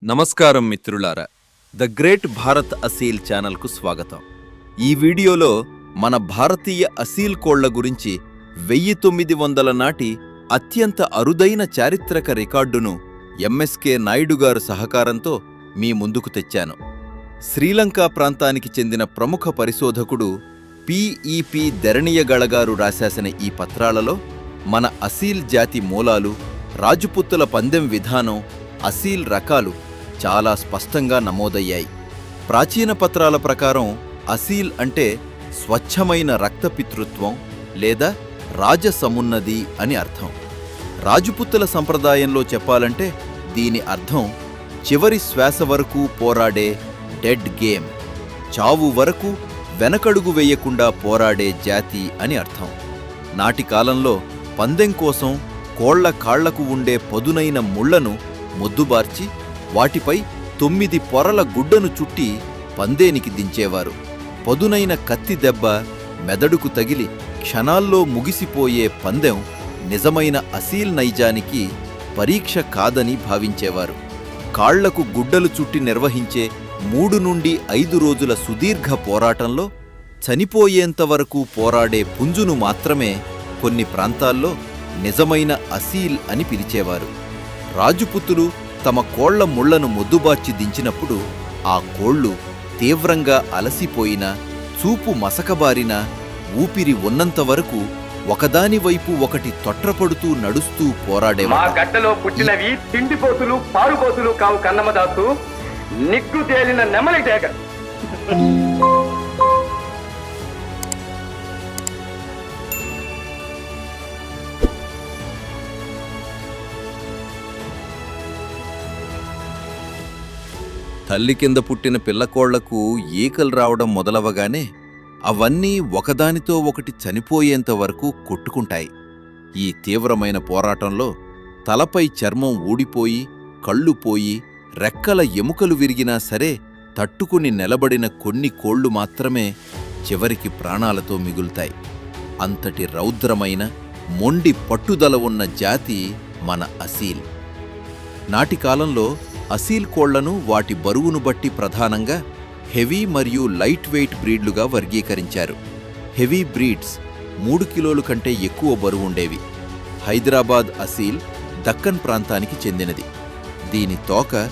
నమస్కారం మిత్రులారా, the great Bharat Aseel ఛానల్కు స్వాగతం. ఈ వీడియోలో మన భారతీయ అసీల్ కోళ్ల గురించి 1900 నాటి అత్యంత అరుదైన చారిత్రక రికార్డును ఎంఎస్కే నాయుడు గారు సహకారంతో మీ ముందుకు తెచ్చాను. శ్రీలంక ప్రాంతానికి చెందిన ప్రముఖ పరిశోధకుడు పిఇపి దెరణియగళ గారు రాశాసిన ఈ పత్రాలలో మన అసీల్ జాతి మూలాలు, రాజపుత్తుల పందెం విధానం, అసీల్ రకాలు చాలా స్పష్టంగా నమోదయ్యాయి. ప్రాచీన పత్రాల ప్రకారం అసీల్ అంటే స్వచ్ఛమైన రక్తపితృత్వం లేదా రాజసమున్నది అని అర్థం. రాజపుత్తుల సంప్రదాయంలో చెప్పాలంటే దీని అర్థం చివరి శ్వాస వరకు పోరాడే డెడ్ గేమ్, చావు వరకు వెనకడుగు వేయకుండా పోరాడే జాతి అని అర్థం. నాటి కాలంలో పందెం కోసం కోళ్ల కాళ్లకు ఉండే పదునైన ముళ్లను మొద్దుబార్చి వాటిపై 9 పొరల గుడ్డను చుట్టి పందేనికి దించేవారు. పదునైన కత్తి దెబ్బ మెదడుకు తగిలి క్షణాల్లో ముగిసిపోయే పందెం నిజమైన అసీల్ నైజానికి పరీక్ష కాదని భావించేవారు. కాళ్లకు గుడ్డలు చుట్టి నిర్వహించే 3 నుండి 5 రోజుల సుదీర్ఘ పోరాటంలో చనిపోయేంతవరకు పోరాడే పుంజును మాత్రమే కొన్ని ప్రాంతాల్లో నిజమైన అసీల్ అని పిలిచేవారు. రాజపుత్తులు తమ కోళ్ల ముళ్లను మొద్దుబార్చి దించినప్పుడు ఆ కోళ్లు తీవ్రంగా అలసిపోయినా, చూపు మసకబారినా, ఊపిరి ఉన్నంతవరకు ఒకదానివైపు ఒకటి తొట్రపడుతూ నడుస్తూ పోరాడేవారు. మా గడ్డలో పుట్టినవి తిండిపోతులు, పారుపోతులు కావు కన్నమదాసు, నిగ్గు తేలిన నెమలి డేగ. తల్లి కింద పుట్టిన పిల్లకోళ్లకు ఈకలు రావడం మొదలవగానే అవన్నీ ఒకదానితో ఒకటి చనిపోయేంత వరకు కొట్టుకుంటాయి. ఈ తీవ్రమైన పోరాటంలో తలపై చర్మం ఊడిపోయి, కళ్ళు పోయి, రెక్కల ఎముకలు విరిగినా సరే తట్టుకుని నిలబడిన కొన్ని కోళ్లు మాత్రమే చివరికి ప్రాణాలతో మిగులుతాయి. అంతటి రౌద్రమైన, మొండి పట్టుదల ఉన్న జాతి మన అసీల్. నాటి కాలంలో అసీల్ కోళ్లను వాటి బరువును బట్టి ప్రధానంగా హెవీ మరియు లైట్ వెయిట్ బ్రీడ్లుగా వర్గీకరించారు. హెవీ బ్రీడ్స్ 3 కిలోల కంటే ఎక్కువ బరువుండేవి. హైదరాబాద్ అసీల్ దక్కన్ ప్రాంతానికి చెందినది. దీని తోక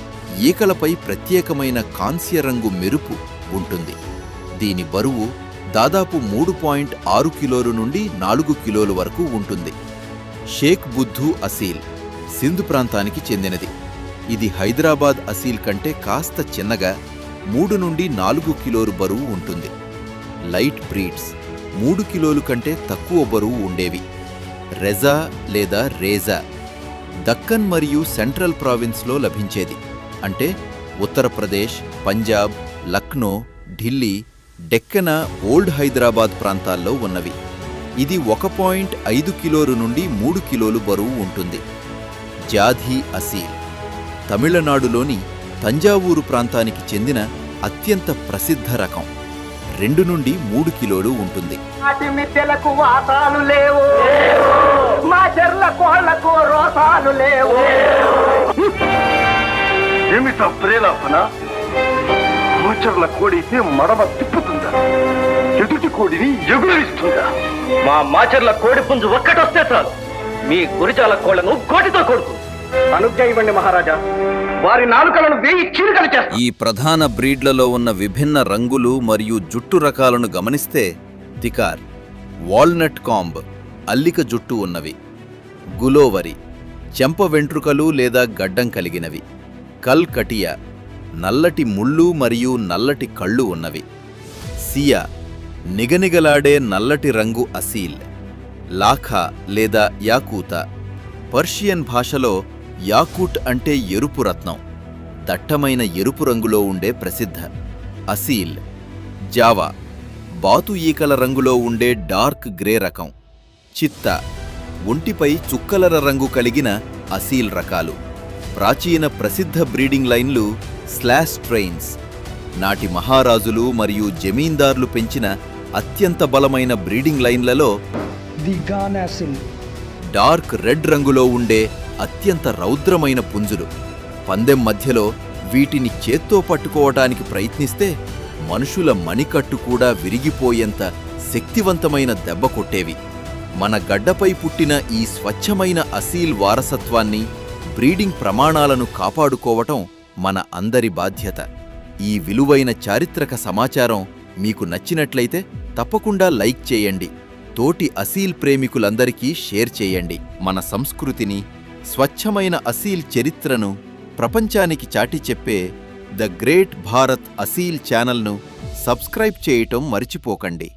ఈకలపై ప్రత్యేకమైన కాంస్య రంగు మెరుపు ఉంటుంది. దీని బరువు దాదాపు 3.6 కిలోలు నుండి 4 కిలోల వరకు ఉంటుంది. షేక్ బుద్ధు అసీల్ సింధు ప్రాంతానికి చెందినది. ఇది హైదరాబాద్ అసీల్ కంటే కాస్త చిన్నగా 3 నుండి 4 కిలోలు బరువు ఉంటుంది. లైట్ బ్రీడ్స్ 3 కిలోలు కంటే తక్కువ బరువు ఉండేవి. రెజా లేదా రేజా దక్కన్ మరియు సెంట్రల్ ప్రావిన్స్లో లభించేది. అంటే ఉత్తరప్రదేశ్, పంజాబ్, లక్నో, ఢిల్లీ, డెక్కన, ఓల్డ్ హైదరాబాద్ ప్రాంతాల్లో ఉన్నవి. ఇది 1.5 కిలోలు నుండి 3 కిలోలు బరువు ఉంటుంది. జాధీ అసీల్ తమిళనాడులోని తంజావూరు ప్రాంతానికి చెందిన అత్యంత ప్రసిద్ధ రకం. 2 నుండి 3 కిలోలు ఉంటుంది. వాటి మిద్దెలకు వాసాలు లేవు, మా చెర్ల కోళ్లకు రోసాలు లేవు. ఏమిటా ప్రేలాపన? మాచర్ల కోడి మడమ తిప్పుతుందా? ఎదుటి కోడిని ఎగురిస్తుందా? మా మాచర్ల కోడి పుంజు ఒక్కటొస్తే చాలు, మీ గురిజాల కోళ్లను కోటితో కొడుకు. అనుజ్ఞ ఇవ్వండి మహారాజా, వారి నాలుకలను వేయి చీలికలు చేస్తారు. ఈ ప్రధాన బ్రీడ్లలో ఉన్న విభిన్న రంగులు మరియు జుట్టు రకాలను గమనిస్తే తికార్, వాల్నట్ కాంబ్, అల్లిక జుట్టు ఉన్నవి. గులోవరి చెంప వెంట్రుకలు లేదా గడ్డం కలిగినవి. కల్ కటియా నల్లటి ముళ్ళు మరియు నల్లటి కళ్ళు ఉన్నవి. సియా నిగనిగలాడే నల్లటి రంగు అసీల్. లాఖా లేదా యాకూత పర్షియన్ భాషలో యాకూట్ అంటే ఎరుపు రత్నం, దట్టమైన ఎరుపు రంగులో ఉండే ప్రసిద్ధ అసీల్. జావా బాతు ఈకల రంగులో ఉండే డార్క్ గ్రే రకం. చిత్తా ఒంటిపై చుక్కలర రంగు కలిగిన అసీల్ రకాలు. ప్రాచీన ప్రసిద్ధ బ్రీడింగ్ లైన్లు స్లాష్ ట్రైన్స్. నాటి మహారాజులు మరియు జమీందార్లు పెంచిన అత్యంత బలమైన బ్రీడింగ్ లైన్లలో డార్క్ రెడ్ రంగులో ఉండే అత్యంత రౌద్రమైన పుంజులు. పందెం మధ్యలో వీటిని చేత్తో పట్టుకోవటానికి ప్రయత్నిస్తే మనుషుల మణికట్టు కూడా విరిగిపోయేంత శక్తివంతమైన దెబ్బ కొట్టేవి. మన గడ్డపై పుట్టిన ఈ స్వచ్ఛమైన అసీల్ వారసత్వాన్ని, బ్రీడింగ్ ప్రమాణాలను కాపాడుకోవటం మన అందరి బాధ్యత. ఈ విలువైన చారిత్రక సమాచారం మీకు నచ్చినట్లయితే తప్పకుండా లైక్ చేయండి. తోటి అసీల్ ప్రేమికులందరికీ షేర్ చేయండి. మన సంస్కృతిని, స్వచ్ఛమైన అసీల్ చరిత్రను ప్రపంచానికి చాటి చెప్పే ద గ్రేట్ భారత్ అసీల్ ఛానల్ను సబ్స్క్రైబ్ చేయటం మర్చిపోకండి.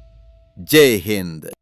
జై హింద్.